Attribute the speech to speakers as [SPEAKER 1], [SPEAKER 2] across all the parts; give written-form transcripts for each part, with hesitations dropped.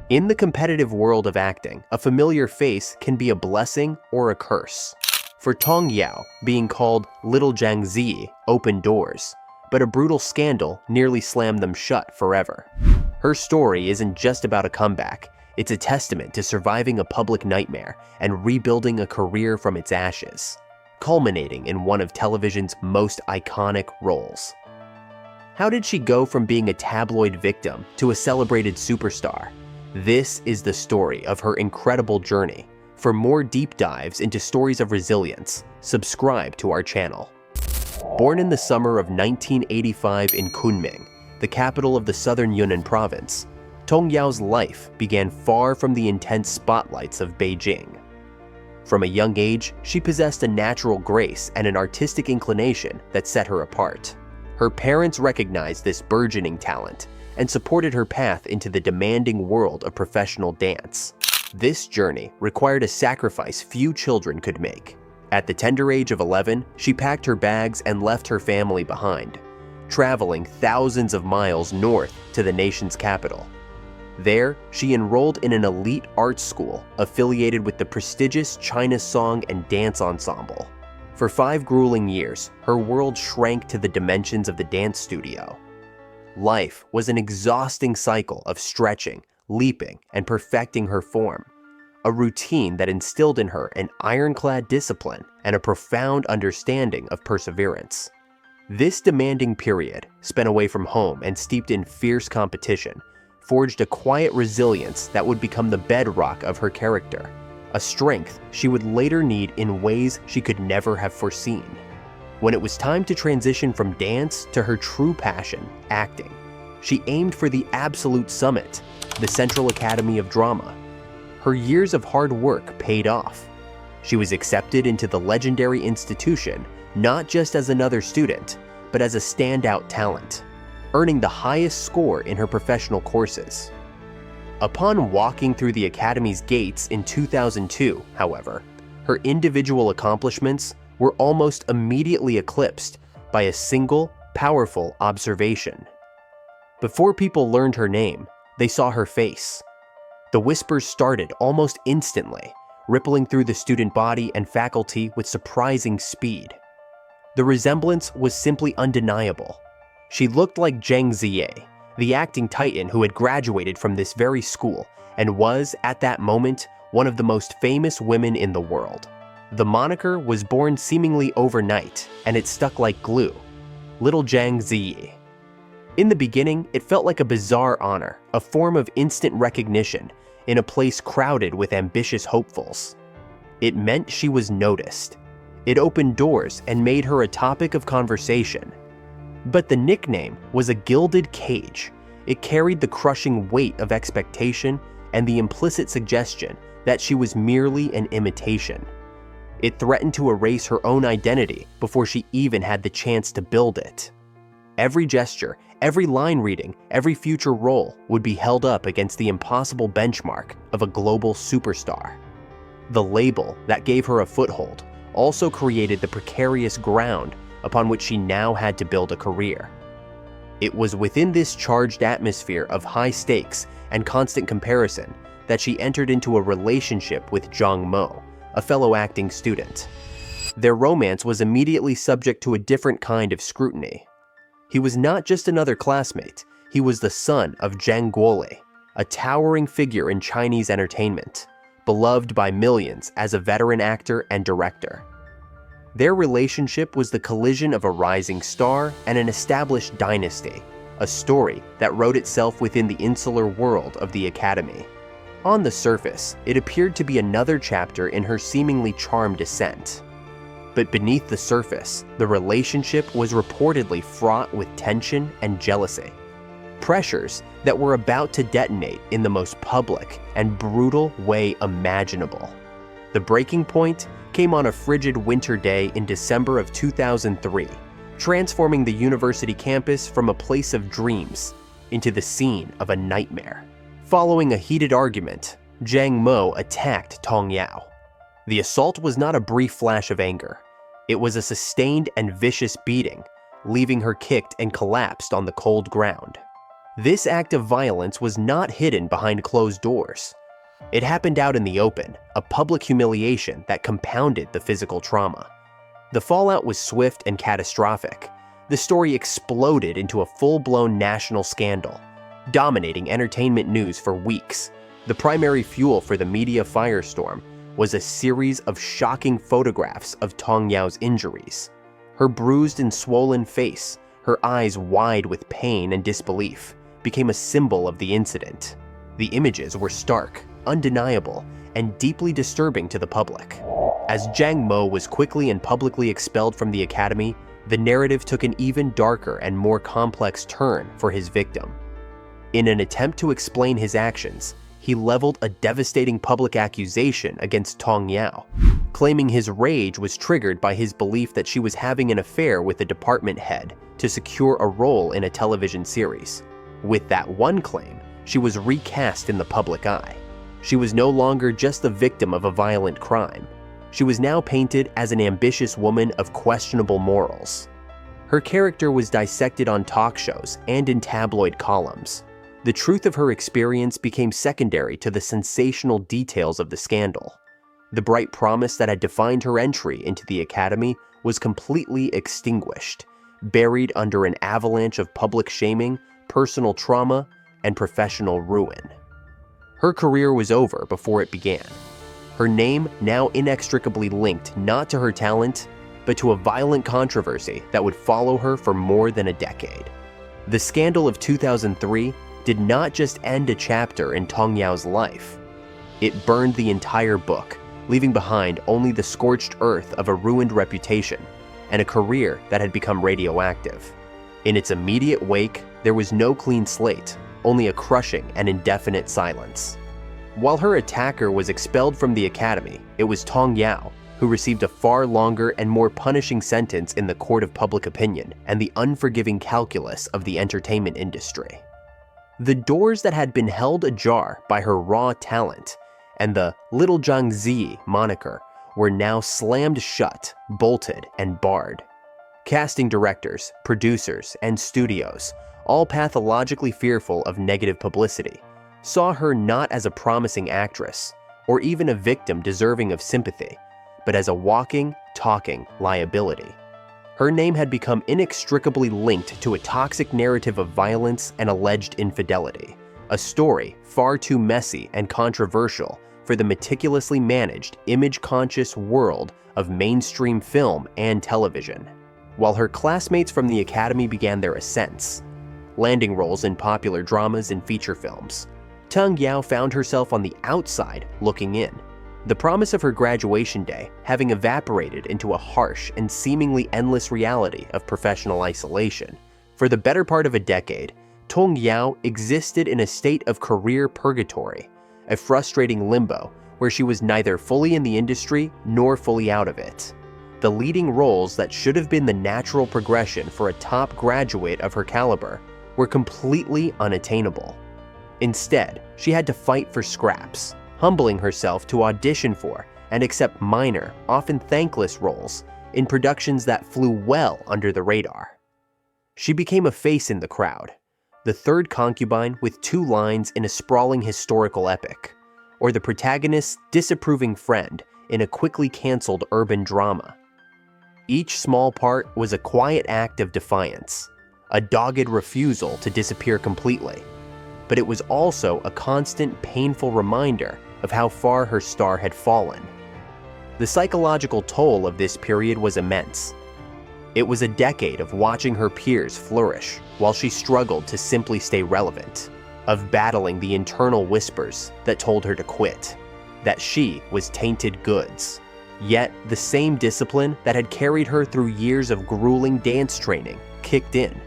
[SPEAKER 1] In the competitive world of acting, a familiar face can be a blessing or a curse. For Tong Yao, being called Little Zhang Ziyi opened doors, but a brutal scandal nearly slammed them shut forever. Her story isn't just about a comeback, it's a testament to surviving a public nightmare and rebuilding a career from its ashes, culminating in one of television's most iconic roles. How did she go from being a tabloid victim to a celebrated superstar? This is the story of her incredible journey. For more deep dives into stories of resilience, subscribe to our channel. Born in the summer of 1985 in Kunming, the capital of the southern Yunnan province, Tong Yao's life began far from the intense spotlights of Beijing. From a young age, she possessed a natural grace and an artistic inclination that set her apart. Her parents recognized this burgeoning talent and supported her path into the demanding world of professional dance. This journey required a sacrifice few children could make. At the tender age of 11, she packed her bags and left her family behind, traveling thousands of miles north to the nation's capital. There, she enrolled in an elite art school affiliated with the prestigious China Song and Dance Ensemble. For 5 grueling years, her world shrank to the dimensions of the dance studio. Life was an exhausting cycle of stretching, leaping, and perfecting her form, a routine that instilled in her an ironclad discipline and a profound understanding of perseverance. This demanding period, spent away from home and steeped in fierce competition, forged a quiet resilience that would become the bedrock of her character, a strength she would later need in ways she could never have foreseen. When it was time to transition from dance to her true passion, acting, she aimed for the absolute summit, the Central Academy of Drama. Her years of hard work paid off. She was accepted into the legendary institution not just as another student, but as a standout talent, earning the highest score in her professional courses. Upon walking through the Academy's gates in 2002, however, her individual accomplishments were almost immediately eclipsed by a single, powerful observation. Before people learned her name, they saw her face. The whispers started almost instantly, rippling through the student body and faculty with surprising speed. The resemblance was simply undeniable. She looked like Zhang Ziyi, the acting titan who had graduated from this very school and was, at that moment, one of the most famous women in the world. The moniker was born seemingly overnight, and it stuck like glue. Little Zhang Ziyi. In the beginning, it felt like a bizarre honor, a form of instant recognition in a place crowded with ambitious hopefuls. It meant she was noticed. It opened doors and made her a topic of conversation. But the nickname was a gilded cage. It carried the crushing weight of expectation and the implicit suggestion that she was merely an imitation. It threatened to erase her own identity before she even had the chance to build it. Every gesture, every line reading, every future role would be held up against the impossible benchmark of a global superstar. The label that gave her a foothold also created the precarious ground upon which she now had to build a career. It was within this charged atmosphere of high stakes and constant comparison that she entered into a relationship with Zhang Mo, a fellow acting student. Their romance was immediately subject to a different kind of scrutiny. He was not just another classmate, he was the son of Zhang Guoli, a towering figure in Chinese entertainment, beloved by millions as a veteran actor and director. Their relationship was the collision of a rising star and an established dynasty, a story that wrote itself within the insular world of the Academy. On the surface, it appeared to be another chapter in her seemingly charmed ascent. But beneath the surface, the relationship was reportedly fraught with tension and jealousy. Pressures that were about to detonate in the most public and brutal way imaginable. The breaking point came on a frigid winter day in December of 2003, transforming the university campus from a place of dreams into the scene of a nightmare. Following a heated argument, Zhang Mo attacked Tong Yao. The assault was not a brief flash of anger. It was a sustained and vicious beating, leaving her kicked and collapsed on the cold ground. This act of violence was not hidden behind closed doors. It happened out in the open, a public humiliation that compounded the physical trauma. The fallout was swift and catastrophic. The story exploded into a full-blown national scandal, dominating entertainment news for weeks. The primary fuel for the media firestorm was a series of shocking photographs of Tong Yao's injuries. Her bruised and swollen face, her eyes wide with pain and disbelief, became a symbol of the incident. The images were stark, undeniable, and deeply disturbing to the public. As Zhang Mo was quickly and publicly expelled from the academy, the narrative took an even darker and more complex turn for his victim. In an attempt to explain his actions, he leveled a devastating public accusation against Tong Yao, claiming his rage was triggered by his belief that she was having an affair with a department head to secure a role in a television series. With that one claim, she was recast in the public eye. She was no longer just the victim of a violent crime. She was now painted as an ambitious woman of questionable morals. Her character was dissected on talk shows and in tabloid columns. The truth of her experience became secondary to the sensational details of the scandal. The bright promise that had defined her entry into the academy was completely extinguished, buried under an avalanche of public shaming, personal trauma, and professional ruin. Her career was over before it began. Her name now inextricably linked not to her talent, but to a violent controversy that would follow her for more than a decade. The scandal of 2003 did not just end a chapter in Tong Yao's life. It burned the entire book, leaving behind only the scorched earth of a ruined reputation and a career that had become radioactive. In its immediate wake, there was no clean slate, only a crushing and indefinite silence. While her attacker was expelled from the academy, it was Tong Yao who received a far longer and more punishing sentence in the court of public opinion and the unforgiving calculus of the entertainment industry. The doors that had been held ajar by her raw talent and the Little Zhang Ziyi moniker were now slammed shut, bolted, and barred. Casting directors, producers, and studios, all pathologically fearful of negative publicity, saw her not as a promising actress or even a victim deserving of sympathy, but as a walking, talking liability. Her name had become inextricably linked to a toxic narrative of violence and alleged infidelity, a story far too messy and controversial for the meticulously managed, image-conscious world of mainstream film and television. While her classmates from the academy began their ascents, landing roles in popular dramas and feature films, Tong Yao found herself on the outside looking in. The promise of her graduation day having evaporated into a harsh and seemingly endless reality of professional isolation. For the better part of a decade, Tong Yao existed in a state of career purgatory, a frustrating limbo where she was neither fully in the industry nor fully out of it. The leading roles that should have been the natural progression for a top graduate of her caliber were completely unattainable. Instead, she had to fight for scraps, humbling herself to audition for and accept minor, often thankless roles in productions that flew well under the radar. She became a face in the crowd, the third concubine with 2 lines in a sprawling historical epic, or the protagonist's disapproving friend in a quickly canceled urban drama. Each small part was a quiet act of defiance, a dogged refusal to disappear completely, but it was also a constant, painful reminder of how far her star had fallen. The psychological toll of this period was immense. It was a decade of watching her peers flourish while she struggled to simply stay relevant, of battling the internal whispers that told her to quit, that she was tainted goods. Yet, the same discipline that had carried her through years of grueling dance training kicked in.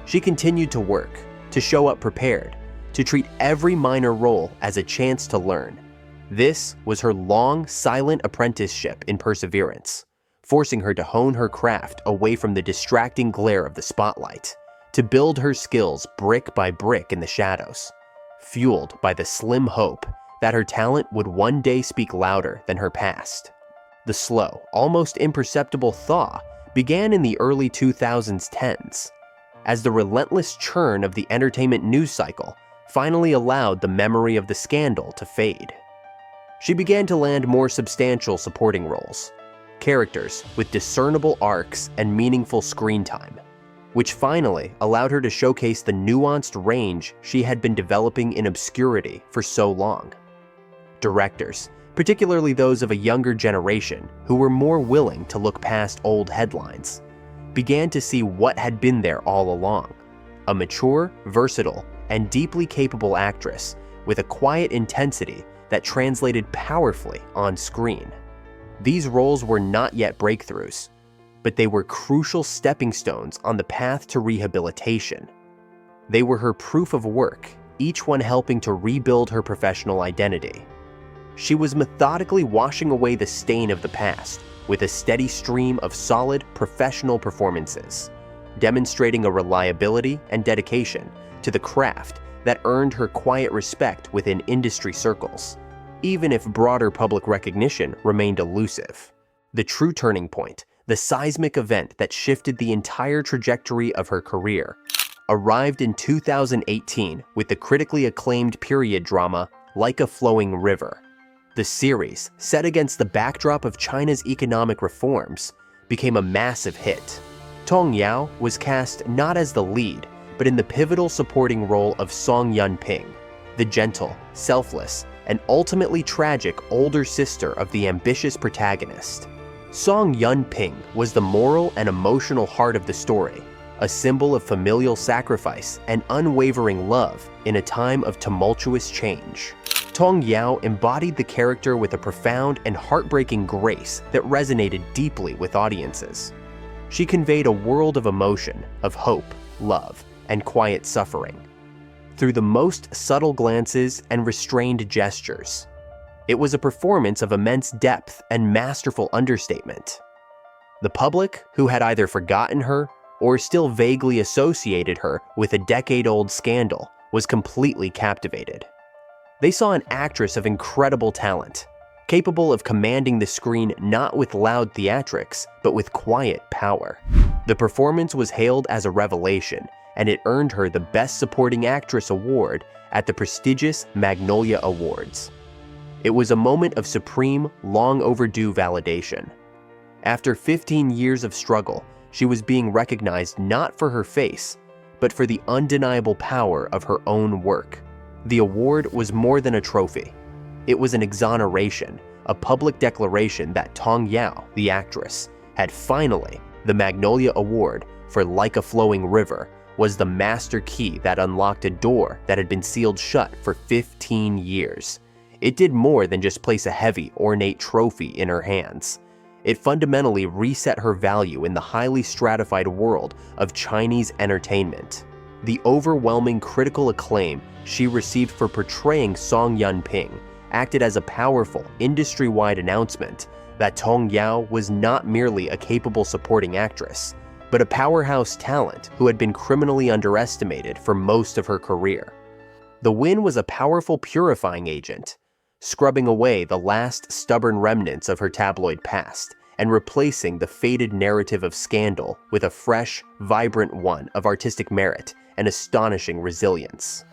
[SPEAKER 1] She continued to work, to show up prepared, to treat every minor role as a chance to learn. This was her long, silent apprenticeship in perseverance, forcing her to hone her craft away from the distracting glare of the spotlight, to build her skills brick by brick in the shadows, fueled by the slim hope that her talent would one day speak louder than her past. The slow, almost imperceptible thaw began in the early 2010s. as the relentless churn of the entertainment news cycle finally allowed the memory of the scandal to fade. She began to land more substantial supporting roles, characters with discernible arcs and meaningful screen time, which finally allowed her to showcase the nuanced range she had been developing in obscurity for so long. Directors, particularly those of a younger generation who were more willing to look past old headlines, began to see what had been there all along: a mature, versatile, and deeply capable actress with a quiet intensity that translated powerfully on screen. These roles were not yet breakthroughs, but they were crucial stepping stones on the path to rehabilitation. They were her proof of work, each one helping to rebuild her professional identity. She was methodically washing away the stain of the past with a steady stream of solid professional performances, demonstrating a reliability and dedication to the craft that earned her quiet respect within industry circles, even if broader public recognition remained elusive. The true turning point, the seismic event that shifted the entire trajectory of her career, arrived in 2018 with the critically acclaimed period drama Like a Flowing River. The series, set against the backdrop of China's economic reforms, became a massive hit. Tong Yao was cast not as the lead, but in the pivotal supporting role of Song Yun-ping, the gentle, selfless, and ultimately tragic older sister of the ambitious protagonist. Song Yun-ping was the moral and emotional heart of the story, a symbol of familial sacrifice and unwavering love in a time of tumultuous change. Tong Yao embodied the character with a profound and heartbreaking grace that resonated deeply with audiences. She conveyed a world of emotion, of hope, love, and quiet suffering, through the most subtle glances and restrained gestures. It was a performance of immense depth and masterful understatement. The public, who had either forgotten her or still vaguely associated her with a decade-old scandal, was completely captivated. They saw an actress of incredible talent, capable of commanding the screen not with loud theatrics, but with quiet power. The performance was hailed as a revelation, and it earned her the Best Supporting Actress award at the prestigious Magnolia Awards. It was a moment of supreme, long-overdue validation. After 15 years of struggle, she was being recognized not for her face, but for the undeniable power of her own work. The award was more than a trophy. It was an exoneration, a public declaration that Tong Yao, the actress, had finally, the Magnolia Award for Like a Flowing River, was the master key that unlocked a door that had been sealed shut for 15 years. It did more than just place a heavy, ornate trophy in her hands. It fundamentally reset her value in the highly stratified world of Chinese entertainment. The overwhelming critical acclaim she received for portraying Song Yun-ping acted as a powerful, industry-wide announcement that Tong Yao was not merely a capable supporting actress, but a powerhouse talent who had been criminally underestimated for most of her career. The win was a powerful purifying agent, scrubbing away the last stubborn remnants of her tabloid past and replacing the faded narrative of scandal with a fresh, vibrant one of artistic merit and astonishing resilience.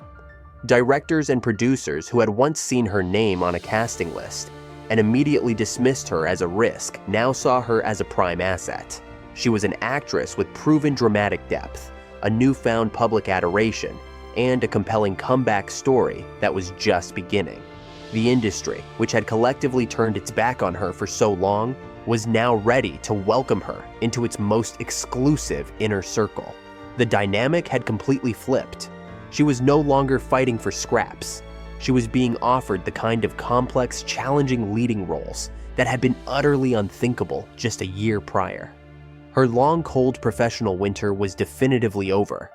[SPEAKER 1] Directors and producers who had once seen her name on a casting list and immediately dismissed her as a risk now saw her as a prime asset. She was an actress with proven dramatic depth, a newfound public adoration, and a compelling comeback story that was just beginning. The industry, which had collectively turned its back on her for so long, was now ready to welcome her into its most exclusive inner circle. The dynamic had completely flipped. She was no longer fighting for scraps. She was being offered the kind of complex, challenging leading roles that had been utterly unthinkable just a year prior. Her long, cold professional winter was definitively over.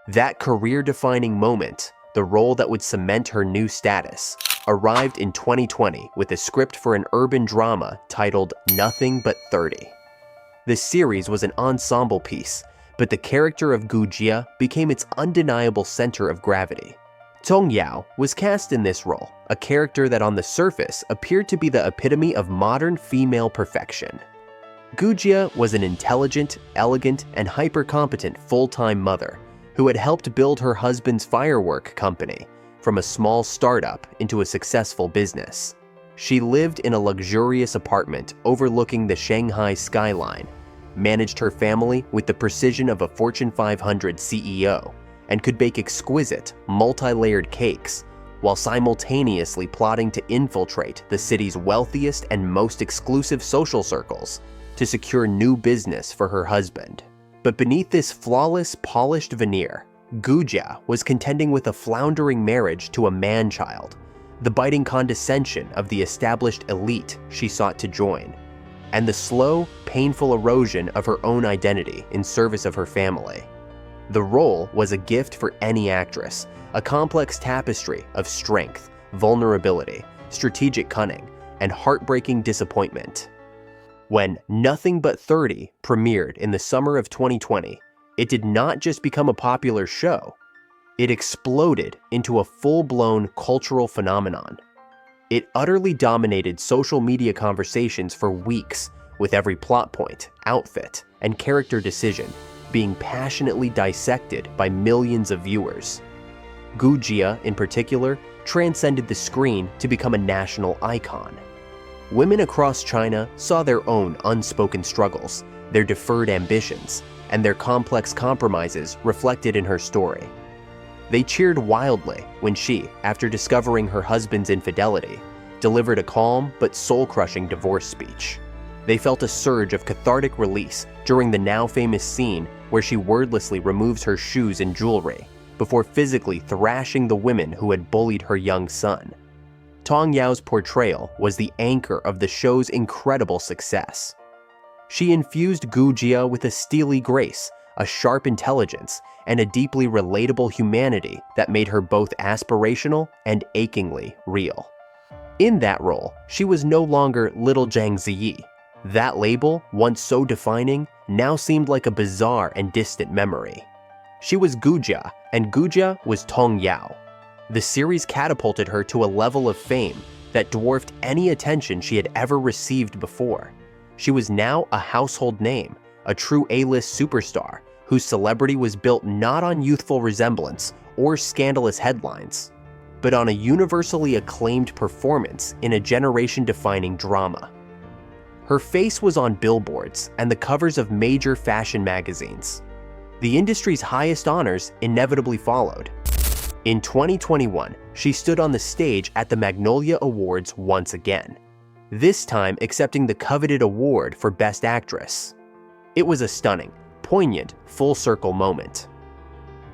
[SPEAKER 1] That career-defining moment, the role that would cement her new status, arrived in 2020 with a script for an urban drama titled Nothing But 30. This series was an ensemble piece, but the character of Gu Jia became its undeniable center of gravity. Tong Yao was cast in this role, a character that on the surface appeared to be the epitome of modern female perfection. Gujia was an intelligent, elegant, and hyper-competent full-time mother who had helped build her husband's firework company from a small startup into a successful business. She lived in a luxurious apartment overlooking the Shanghai skyline, managed her family with the precision of a Fortune 500 CEO, and could bake exquisite, multi-layered cakes while simultaneously plotting to infiltrate the city's wealthiest and most exclusive social circles to secure new business for her husband. But beneath this flawless, polished veneer, Gujia was contending with a floundering marriage to a man-child, the biting condescension of the established elite she sought to join, and the slow, painful erosion of her own identity in service of her family. The role was a gift for any actress, a complex tapestry of strength, vulnerability, strategic cunning, and heartbreaking disappointment. When Nothing But 30 premiered in the summer of 2020, it did not just become a popular show, it exploded into a full-blown cultural phenomenon. It utterly dominated social media conversations for weeks, with every plot point, outfit, and character decision being passionately dissected by millions of viewers. Gujia, in particular, transcended the screen to become a national icon. Women across China saw their own unspoken struggles, their deferred ambitions, and their complex compromises reflected in her story. They cheered wildly when she, after discovering her husband's infidelity, delivered a calm but soul-crushing divorce speech. They felt a surge of cathartic release during the now-famous scene where she wordlessly removes her shoes and jewelry before physically thrashing the women who had bullied her young son. Tong Yao's portrayal was the anchor of the show's incredible success. She infused Gujia with a steely grace, a sharp intelligence, and a deeply relatable humanity that made her both aspirational and achingly real. In that role, she was no longer little Zhang Ziyi. That label, once so defining, now seemed like a bizarre and distant memory. She was Gujia, and Gujia was Tong Yao. The series catapulted her to a level of fame that dwarfed any attention she had ever received before. She was now a household name, a true A-list superstar, whose celebrity was built not on youthful resemblance or scandalous headlines, but on a universally acclaimed performance in a generation-defining drama. Her face was on billboards and the covers of major fashion magazines. The industry's highest honors inevitably followed. In 2021, she stood on the stage at the Magnolia Awards once again, this time accepting the coveted award for Best Actress. It was a stunning, poignant, full-circle moment.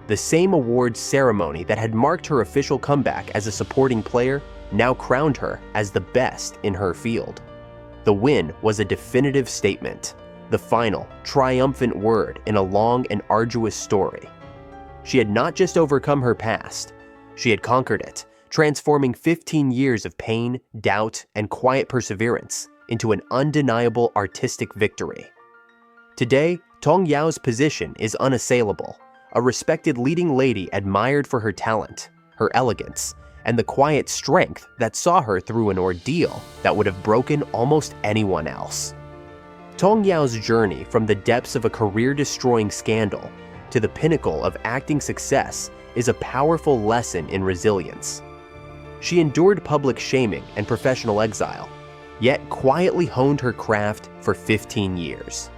[SPEAKER 1] The same awards ceremony that had marked her official comeback as a supporting player now crowned her as the best in her field. The win was a definitive statement, the final, triumphant word in a long and arduous story. She had not just overcome her past, she had conquered it, transforming 15 years of pain, doubt, and quiet perseverance into an undeniable artistic victory. Today, Tong Yao's position is unassailable, a respected leading lady admired for her talent, her elegance, and the quiet strength that saw her through an ordeal that would have broken almost anyone else. Tong Yao's journey from the depths of a career-destroying scandal to the pinnacle of acting success is a powerful lesson in resilience. She endured public shaming and professional exile, yet quietly honed her craft for 15 years.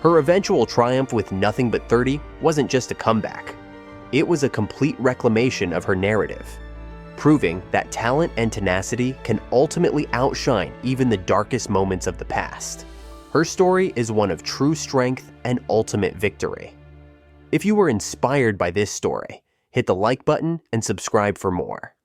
[SPEAKER 1] Her eventual triumph with Nothing But 30 wasn't just a comeback. It was a complete reclamation of her narrative, proving that talent and tenacity can ultimately outshine even the darkest moments of the past. Her story is one of true strength and ultimate victory. If you were inspired by this story, hit the like button and subscribe for more.